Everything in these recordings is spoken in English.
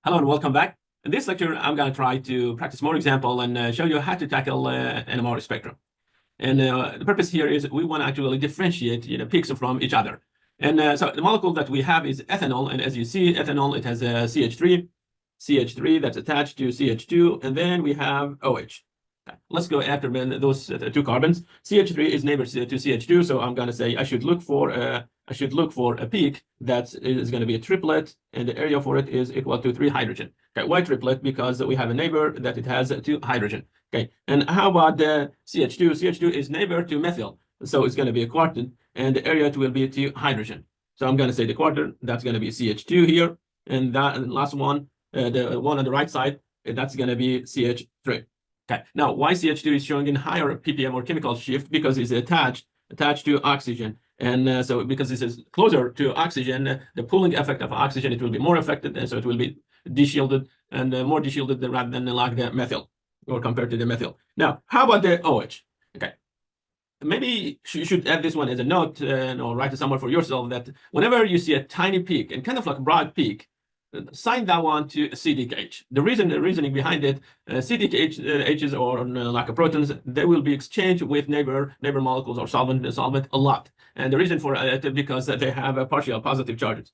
Hello and welcome back. In this lecture, I'm going to try to practice more example and show you how to tackle NMR spectrum. And the purpose here is we want to actually differentiate peaks from each other. And so the molecule that we have is ethanol. And as you see, ethanol, it has a CH3 that's attached to CH2, and then we have OH. Okay. Let's go after those two carbons. CH3 is neighbor to CH2, so I'm going to say I should look for a peak that is going to be a triplet, and the area for it is equal to 3 hydrogen. Okay, why triplet? Because we have a neighbor that it has 2 hydrogen. Okay, and how about the CH2? CH2 is neighbor to methyl, so it's going to be a quartet, and the area it will be 2 hydrogen. So I'm going to say the quartet, that's going to be CH2 here, and that last one, the one on the right side, that's going to be CH3. Okay, now why CH2 is showing in higher ppm or chemical shift? Because it's attached to oxygen. And so because this is closer to oxygen, the pooling effect of oxygen, it will be more affected, and so it will be deshielded and more deshielded rather than like the methyl or compared to the methyl. Now, how about the OH? Okay, maybe you should add this one as a note or write it somewhere for yourself that whenever you see a tiny peak and kind of like a broad peak, assign that one to CDKH. The reasoning behind it, CDKHs or like protons, they will be exchanged with neighbor molecules or solvent a lot. And the reason for it because they have a partial positive charges.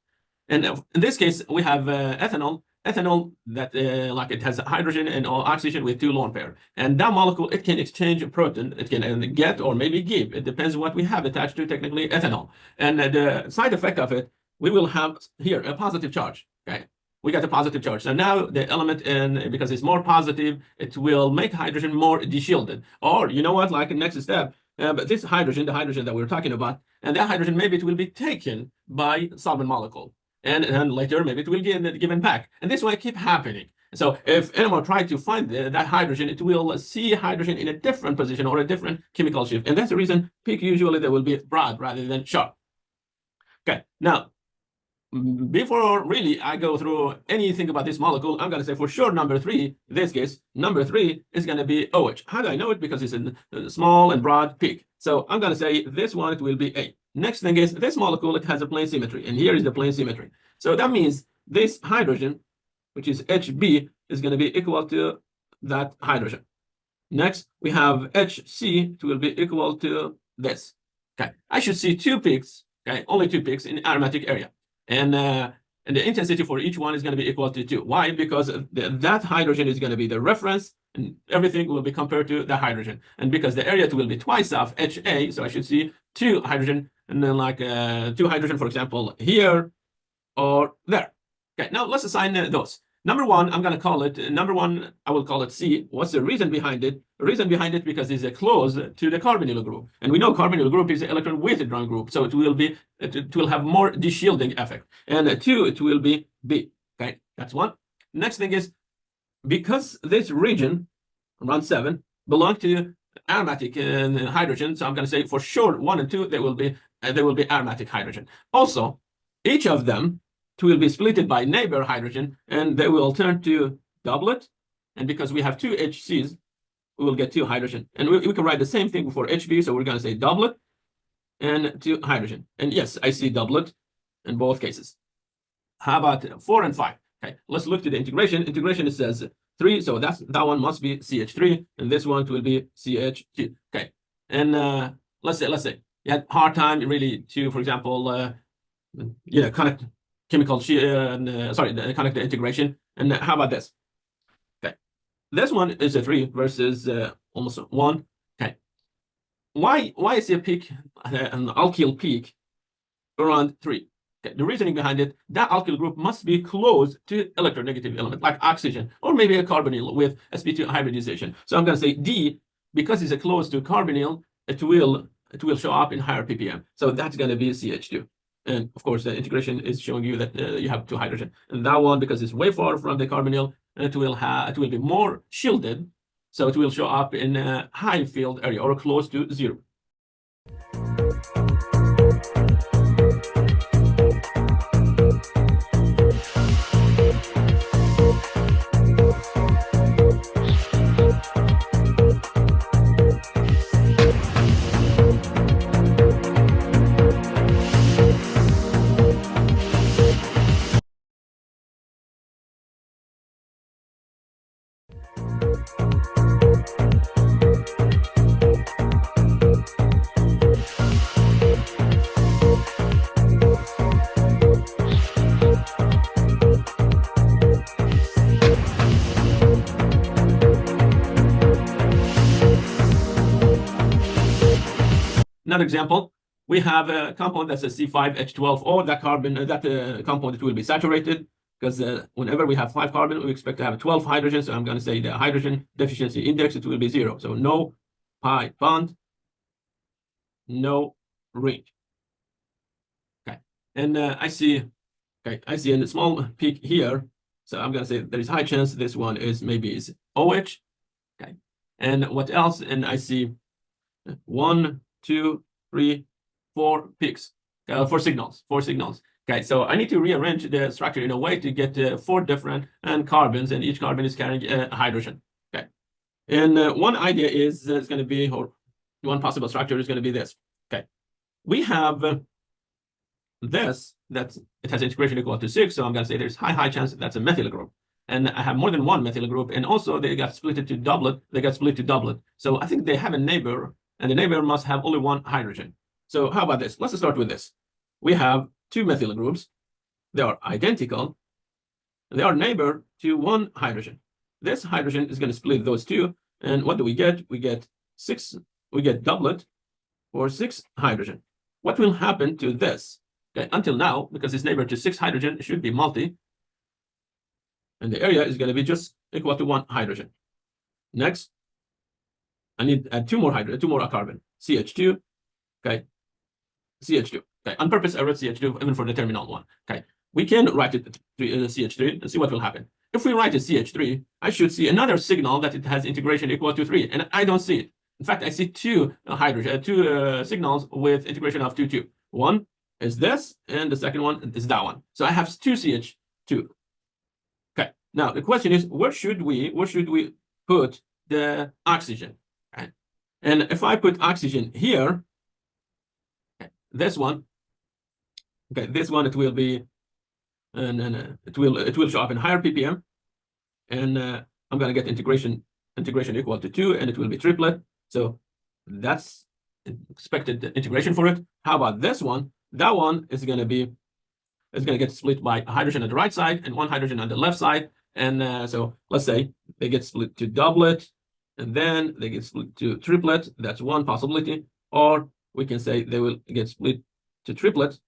And in this case, we have ethanol that like it has hydrogen and oxygen with 2 lone pair. And that molecule, it can exchange a proton. It can get or maybe give. It depends what we have attached to technically ethanol. And the side effect of it, we will have here a positive charge. Okay, we got a positive charge. So now the element, and because it's more positive, it will make hydrogen more deshielded. Or you know what, like next step, but this hydrogen, the hydrogen that we're talking about, and that hydrogen, maybe it will be taken by solvent molecule. And later, maybe it will get given back. And this will keep happening. So if anyone tries to find that hydrogen, it will see hydrogen in a different position or a different chemical shift. And that's the reason peak usually they will be broad rather than sharp. Okay, now, before really I go through anything about this molecule, I'm going to say for sure number 3, in this case, number 3 is going to be OH. How do I know it? Because it's a small and broad peak. So I'm going to say this one, it will be A. Next thing is this molecule, it has a plane symmetry, and here is the plane symmetry. So that means this hydrogen, which is HB, is going to be equal to that hydrogen. Next, we have HC, it will be equal to this. Okay, I should see 2 peaks, okay, only 2 peaks in aromatic area. And the intensity for each one is going to be equal to 2. Why? Because that hydrogen is going to be the reference, and everything will be compared to the hydrogen. And because the area will be twice of HA, so I should see 2 hydrogen, and then like 2 hydrogen, for example, here or there. Okay, now let's assign those. Number 1, I'm going to call it, number 1, I will call it C. What's the reason behind it? The reason behind it because it's close to the carbonyl group. And we know carbonyl group is an electron withdrawing group. So it will have more deshielding effect. And 2, it will be B. Okay, that's 1. Next thing is, because this region, around 7, belong to aromatic hydrogen. So I'm going to say for sure 1 and 2, they will be aromatic hydrogen. Also, each of them, will be splitted by neighbor hydrogen, and they will turn to doublet. And because we have 2 HCs, we will get 2 hydrogen. And we can write the same thing for HB, so we're going to say doublet and 2 hydrogen. And yes, I see doublet in both cases. How about 4 and 5? Okay, let's look to the integration. Integration, it says 3, so that one must be CH3, and this one will be CH2. Okay, and let's say you had hard time really to, for example, connect chemical connect the integration. And how about this? Okay, this one is a 3 versus almost 1. Okay, why is a peak, an alkyl peak around 3? Okay, the reasoning behind it, that alkyl group must be close to electronegative element like oxygen or maybe a carbonyl with sp2 hybridization. So I'm going to say D, because it's close to carbonyl, it will show up in higher ppm. So that's going to be CH2. And of course, the integration is showing you that you have 2 hydrogen. And that one, because it's way far from the carbonyl, it will be more shielded. So it will show up in a high field area or close to 0. another example. We have a compound that's a C5H12O. That carbon, that compound, it will be saturated because whenever we have 5 carbon, we expect to have 12 hydrogen. So I'm going to say the hydrogen deficiency index, it will be 0. So no pi bond, no ring. Okay, and I see a small peak here. So I'm going to say there is high chance this one is maybe is OH. Okay, and what else? And I see 1, 2, 3, 4 peaks, 4 signals. Okay, so I need to rearrange the structure in a way to get 4 different carbons, and each carbon is carrying a hydrogen. Okay, and one idea is it's going to be, or one possible structure is going to be this. Okay, we have this, that it has integration equal to 6, so I'm going to say there's high chance that's a methyl group. And I have more than one methyl group, and also they got split to doublet. So I think they have a neighbor, and the neighbor must have only one hydrogen. So how about this? Let's start with this. We have 2 methyl groups. They are identical. They are neighbor to 1 hydrogen. This hydrogen is going to split those 2, and what do we get? We get 6. We get doublet for 6 hydrogen. What will happen to this? Okay, until now, because it's neighbor to 6 hydrogen, it should be multi, and the area is going to be just equal to 1 hydrogen. Next, I need to add 2 more hydrogen, 2 more carbon, CH2. Okay, CH2. Okay, on purpose I wrote CH2 even for the terminal one. Okay, we can write it to CH3 and see what will happen. If we write a CH3, I should see another signal that it has integration equal to 3, and I don't see it. In fact, I see 2 hydrogen, 2 signals with integration of 2. One is this, and the second one is that one. So I have 2 CH2. Okay. Now the question is, where should we put the oxygen? Okay. And if I put oxygen here, okay, this one, okay, this one, it will be, and it will show up in higher ppm, and I'm going to get integration equal to 2, and it will be triplet. So that's expected integration for it. How about this one? That one is going to get split by a hydrogen on the right side and 1 hydrogen on the left side. And so let's say they get split to doublet, and then they get split to triplet. That's one possibility. Or we can say they will get split to triplet.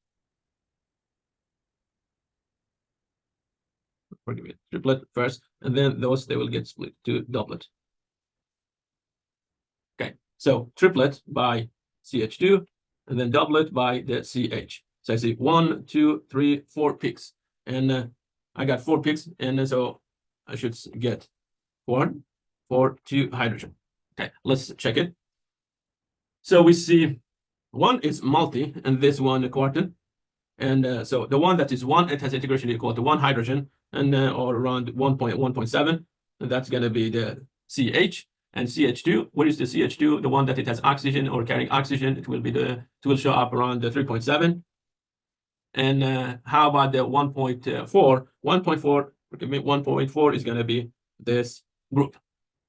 Forgive me, triplet first, and then they will get split to doublet. Okay, so triplet by CH2, and then doublet by the CH. So I see 1, 2, 3, 4 peaks, and I got 4 peaks, and so I should get 1, 4, 2 hydrogen. Okay, let's check it. So we see 1 is multi, and this one a quartet, and so the one that is 1, it has integration equal to 1 hydrogen, and or around 1.7, and that's going to be the CH. And CH2, what is the CH2? The one that it has oxygen or carrying oxygen, it will show up around the 3.7. And how about the 1.4? 1.4 is going to be this group.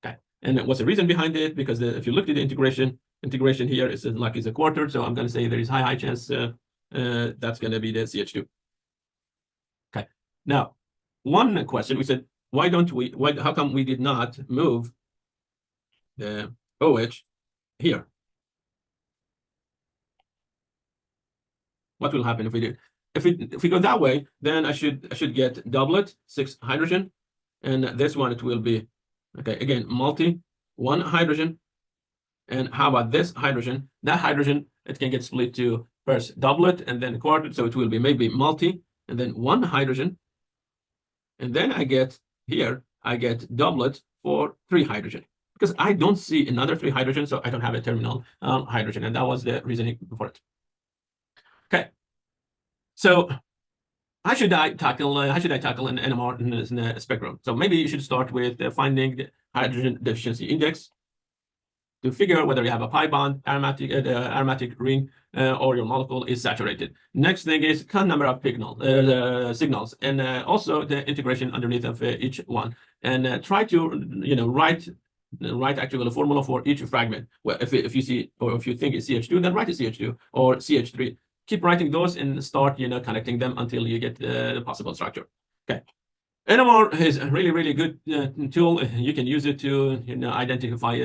Okay. And what's the reason behind it? Because if you look at the integration here, it's like it's a quarter. So I'm going to say there is high chance that's going to be the CH2. Okay. Now, one question, we said, how come we did not move the OH here? What will happen if we do? If we go that way, then I should get doublet, 6 hydrogen, and this one it will be, okay, again, multi, 1 hydrogen. And how about this hydrogen? That hydrogen, it can get split to first doublet and then quartet, so it will be maybe multi, and then 1 hydrogen. And then I get doublet for 3 hydrogen, because I don't see another 3 hydrogen, so I don't have a terminal hydrogen, and that was the reasoning for it. Okay, so how should I tackle an NMR in a spectrum? So maybe you should start with finding the hydrogen deficiency index to figure out whether you have a pi bond, aromatic ring, or your molecule is saturated. Next thing is count number of signals, and also the integration underneath of each one, and try to write actually a formula for each fragment. Well, if you see, or if you think it's CH2, then write a CH2 or CH3. Keep writing those and start connecting them until you get the possible structure. Okay. NMR is a really good tool. You can use it to identify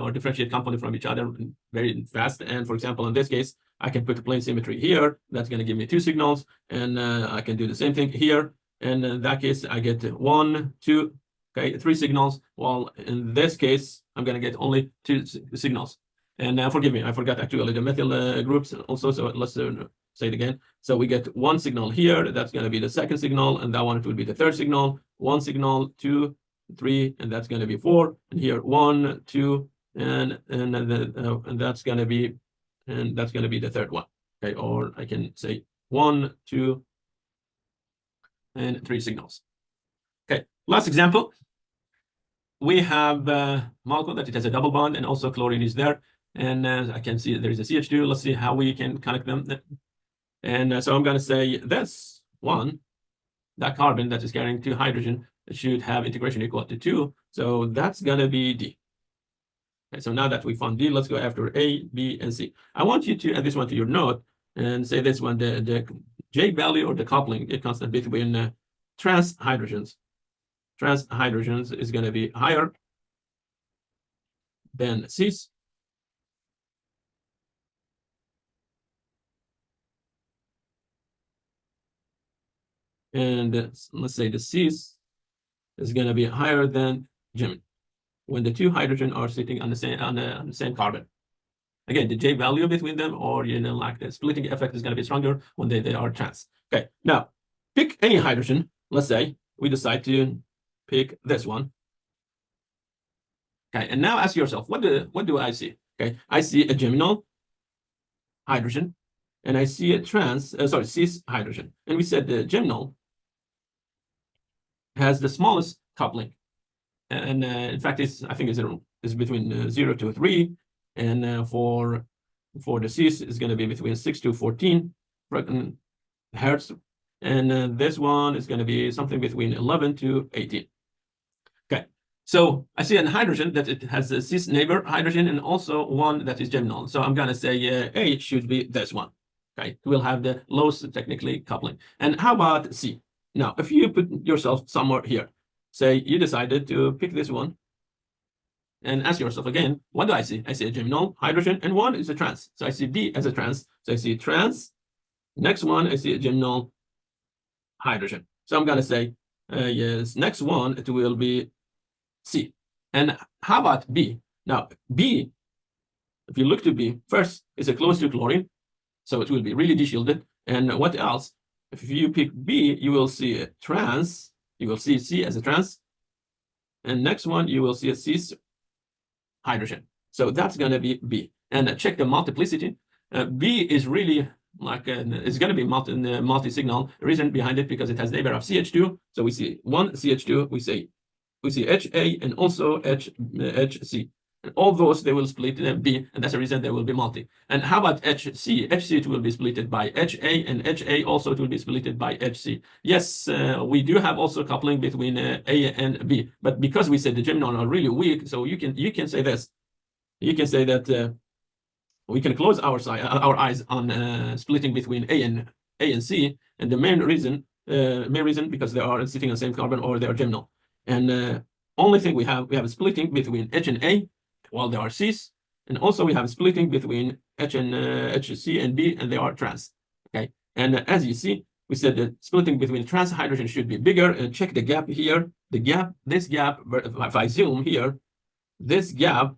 or differentiate components from each other very fast. And for example, in this case, I can put a plane symmetry here. That's going to give me 2 signals, and I can do the same thing here. And in that case, I get 1, 2, okay, 3 signals. While in this case, I'm going to get only 2 signals. And forgive me, I forgot actually the methyl groups also. So let's say it again. So we get 1 signal here. That's going to be the second signal, and that one will be the third signal. 1 signal, 2, 3, and that's going to be 4. And here 1, 2, and that's going to be the third one. Okay, or I can say 1, 2, and 3 signals. Okay, last example. We have a molecule that it has a double bond, and also chlorine is there. And I can see there is a CH2. Let's see how we can connect them. And so I'm going to say this one, that carbon that is carrying 2 hydrogen, should have integration equal to 2. So that's going to be D. Okay, so now that we found D, let's go after A, B, and C. I want you to add this one to your note and say this one, the J value or the coupling, the constant between trans hydrogens. Trans hydrogens is going to be higher than cis. And let's say the cis is going to be higher than Gem when the 2 hydrogen are sitting on the same carbon. Again, the J value between them, or like the splitting effect, is going to be stronger when they are trans. Okay, now pick any hydrogen. Let's say we decide to pick this one. Okay, and now ask yourself, what do I see? Okay, I see a geminal hydrogen, and I see a cis hydrogen. And we said the geminal has the smallest coupling, and in fact, I think it's between 0 to 3, and for the cis is going to be between 6 to 14 hertz, and this one is going to be something between 11 to 18. Okay, so I see a hydrogen that it has a cis neighbor hydrogen, and also one that is geminal. So I'm going to say A should be this one. Okay, it will have the lowest technically coupling. And how about C? Now, if you put yourself somewhere here, say you decided to pick this one, and ask yourself again, what do I see? I see a geminal hydrogen, and one is a trans. So I see B as a trans. So I see trans. Next one, I see a geminal hydrogen. So I'm going to say, yes, next one, it will be C. And how about B? Now, B, if you look to B, first, is close to chlorine. So it will be really deshielded. And what else? If you pick B, you will see a trans. You will see C as a trans. And next one, you will see a cis hydrogen. So that's going to be B. And check the multiplicity. B is really like it's going to be multi-signal. Reason behind it, because it has neighbor of CH2. So we see one CH2. We see HA and also HC. And all those, they will split B, and that's the reason they will be multi. And how about HC? HC, it will be splitted by HA, and HA also it will be splitted by HC. Yes, we do have also coupling between A and B, but because we said the geminal are really weak, so you can say this. You can say that we can close our eyes on splitting between A and C, and the main reason because they are sitting on the same carbon or they are geminal. And only thing we have a splitting between H and A while they are cis, and also we have splitting between HC and B, and they are trans. Okay, and as you see, we said that splitting between trans hydrogen should be bigger. And check the gap here. This gap, if I zoom here, this gap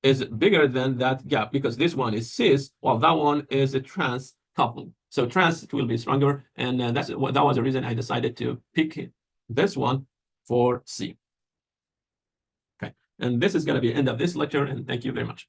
is bigger than that gap because this one is cis, while that one is a trans couple. So trans, it will be stronger, and that was the reason I decided to pick this one for C. Okay, and this is going to be the end of this lecture, and thank you very much.